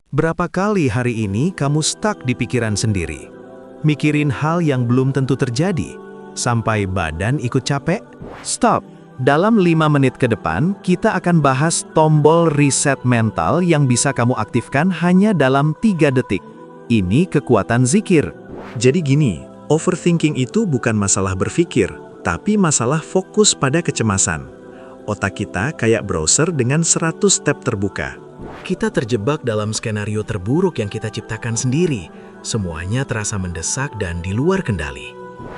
Berapa kali hari ini kamu stuck di pikiran sendiri? Mikirin hal yang belum tentu terjadi, sampai badan ikut capek? Stop! Dalam 5 menit ke depan, kita akan bahas tombol reset mental yang bisa kamu aktifkan hanya dalam 3 detik. Ini kekuatan zikir. Jadi gini, overthinking itu bukan masalah berpikir, tapi masalah fokus pada kecemasan. Otak kita kayak browser dengan 100 tab terbuka. Kita terjebak dalam skenario terburuk yang kita ciptakan sendiri. Semuanya terasa mendesak dan di luar kendali.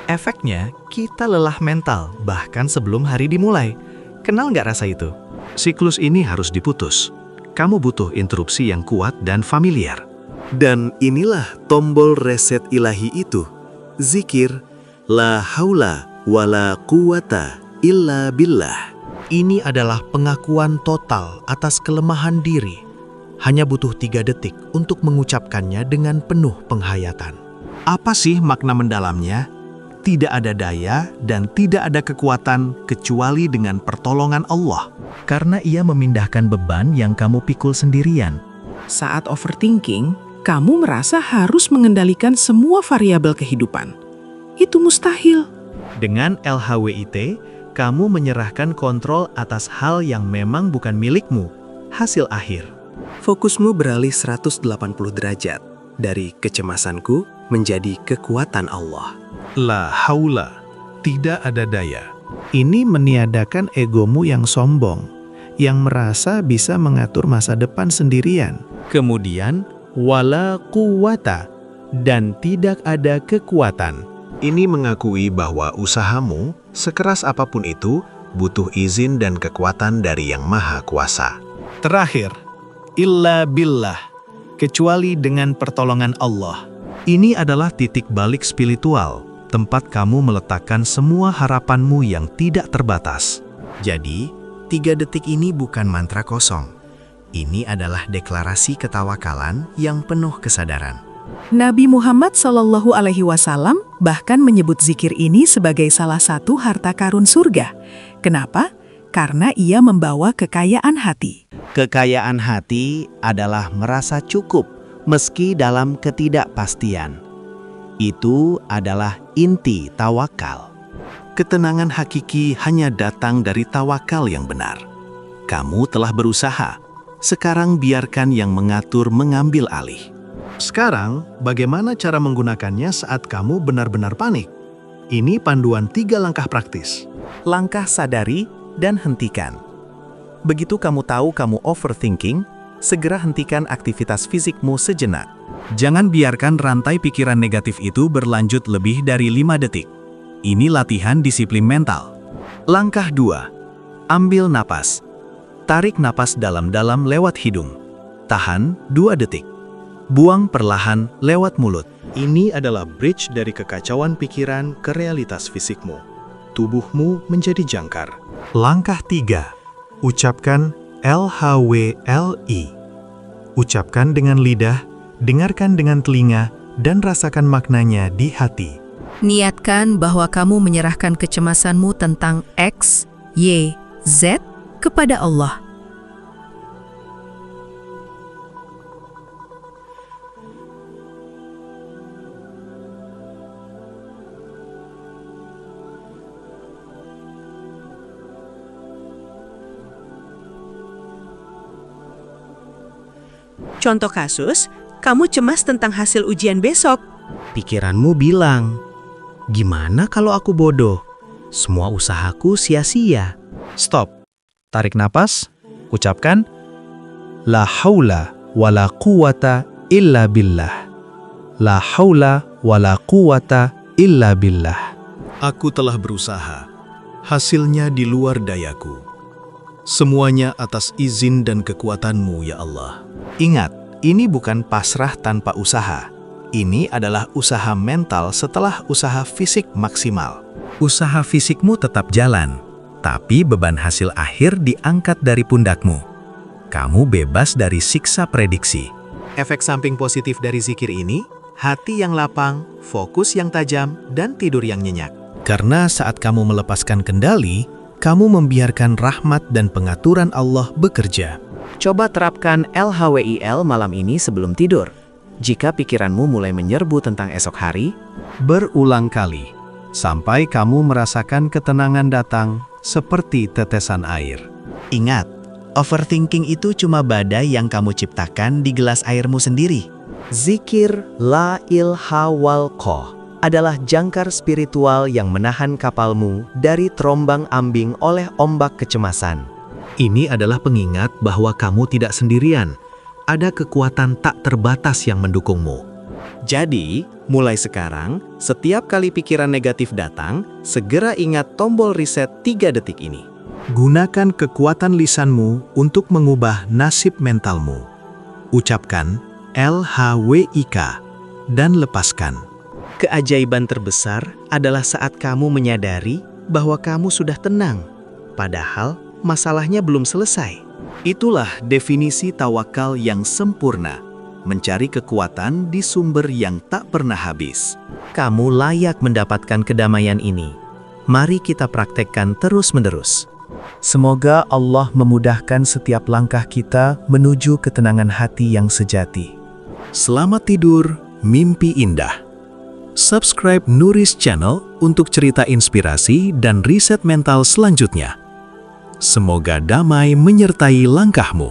Efeknya, kita lelah mental, bahkan sebelum hari dimulai. Kenal nggak rasa itu? Siklus ini harus diputus. Kamu butuh interupsi yang kuat dan familiar. Dan inilah tombol reset ilahi itu. Zikir, la haula wa la quwata illa billah. Ini adalah pengakuan total atas kelemahan diri. Hanya butuh 3 detik untuk mengucapkannya dengan penuh penghayatan. Apa sih makna mendalamnya? Tidak ada daya dan tidak ada kekuatan kecuali dengan pertolongan Allah. Karena Ia memindahkan beban yang kamu pikul sendirian. Saat overthinking, kamu merasa harus mengendalikan semua variabel kehidupan. Itu mustahil. Dengan LHWIT, kamu menyerahkan kontrol atas hal yang memang bukan milikmu, hasil akhir. Fokusmu beralih 180 derajat. Dari kecemasanku menjadi kekuatan Allah. La haula, tidak ada daya. Ini meniadakan egomu yang sombong, yang merasa bisa mengatur masa depan sendirian. Kemudian, wala quwata, dan tidak ada kekuatan. Ini mengakui bahwa usahamu, sekeras apapun itu, butuh izin dan kekuatan dari Yang Maha Kuasa. Terakhir, illa billah, kecuali dengan pertolongan Allah. Ini adalah titik balik spiritual, tempat kamu meletakkan semua harapanmu yang tidak terbatas. Jadi, 3 detik ini bukan mantra kosong. Ini adalah deklarasi ketawakalan yang penuh kesadaran. Nabi Muhammad SAW bahkan menyebut zikir ini sebagai salah satu harta karun surga. Kenapa? Karena ia membawa kekayaan hati. Kekayaan hati adalah merasa cukup meski dalam ketidakpastian. Itu adalah inti tawakal. Ketenangan hakiki hanya datang dari tawakal yang benar. Kamu telah berusaha, sekarang biarkan yang mengatur mengambil alih. Sekarang, bagaimana cara menggunakannya saat kamu benar-benar panik? Ini panduan 3 langkah praktis. Langkah sadari dan hentikan. Begitu kamu tahu kamu overthinking, segera hentikan aktivitas fisikmu sejenak. Jangan biarkan rantai pikiran negatif itu berlanjut lebih dari 5 detik. Ini latihan disiplin mental. Langkah 2. Ambil napas. Tarik napas dalam-dalam lewat hidung. Tahan 2 detik. Buang perlahan lewat mulut. Ini adalah bridge dari kekacauan pikiran ke realitas fisikmu. Tubuhmu menjadi jangkar. Langkah 3. Ucapkan LHWLI. Ucapkan dengan lidah, dengarkan dengan telinga, dan rasakan maknanya di hati. Niatkan bahwa kamu menyerahkan kecemasanmu tentang X, Y, Z kepada Allah. Contoh kasus, kamu cemas tentang hasil ujian besok. Pikiranmu bilang, gimana kalau aku bodoh? Semua usahaku sia-sia. Stop. Tarik napas. Ucapkan la haula wa la quwata illa billah. La haula wa la quwata illa billah. Aku telah berusaha. Hasilnya di luar dayaku. Semuanya atas izin dan kekuatan-Mu, ya Allah. Ingat, ini bukan pasrah tanpa usaha. Ini adalah usaha mental setelah usaha fisik maksimal. Usaha fisikmu tetap jalan, tapi beban hasil akhir diangkat dari pundakmu. Kamu bebas dari siksa prediksi. Efek samping positif dari zikir ini, hati yang lapang, fokus yang tajam, dan tidur yang nyenyak. Karena saat kamu melepaskan kendali, kamu membiarkan rahmat dan pengaturan Allah bekerja. Coba terapkan LHWIL malam ini sebelum tidur. Jika pikiranmu mulai menyerbu tentang esok hari, Berulang kali, sampai kamu merasakan ketenangan datang seperti tetesan air. Ingat, overthinking itu cuma badai yang kamu ciptakan di gelas airmu sendiri. zikir La Ilaha Walqah adalah jangkar spiritual yang menahan kapalmu dari terombang-ambing oleh ombak kecemasan. Ini adalah pengingat bahwa kamu tidak sendirian. Ada kekuatan tak terbatas yang mendukungmu. Jadi, mulai sekarang, setiap kali pikiran negatif datang, segera ingat tombol reset 3 detik ini. Gunakan kekuatan lisanmu untuk mengubah nasib mentalmu. Ucapkan LHWIK dan lepaskan. Keajaiban terbesar adalah saat kamu menyadari bahwa kamu sudah tenang, padahal masalahnya belum selesai. Itulah definisi tawakal yang sempurna, mencari kekuatan di sumber yang tak pernah habis. Kamu layak mendapatkan kedamaian ini. Mari kita praktekkan terus-menerus. Semoga Allah memudahkan setiap langkah kita menuju ketenangan hati yang sejati. Selamat tidur, mimpi indah. Subscribe Nuris Channel untuk cerita inspirasi dan riset mental selanjutnya. Semoga damai menyertai langkahmu.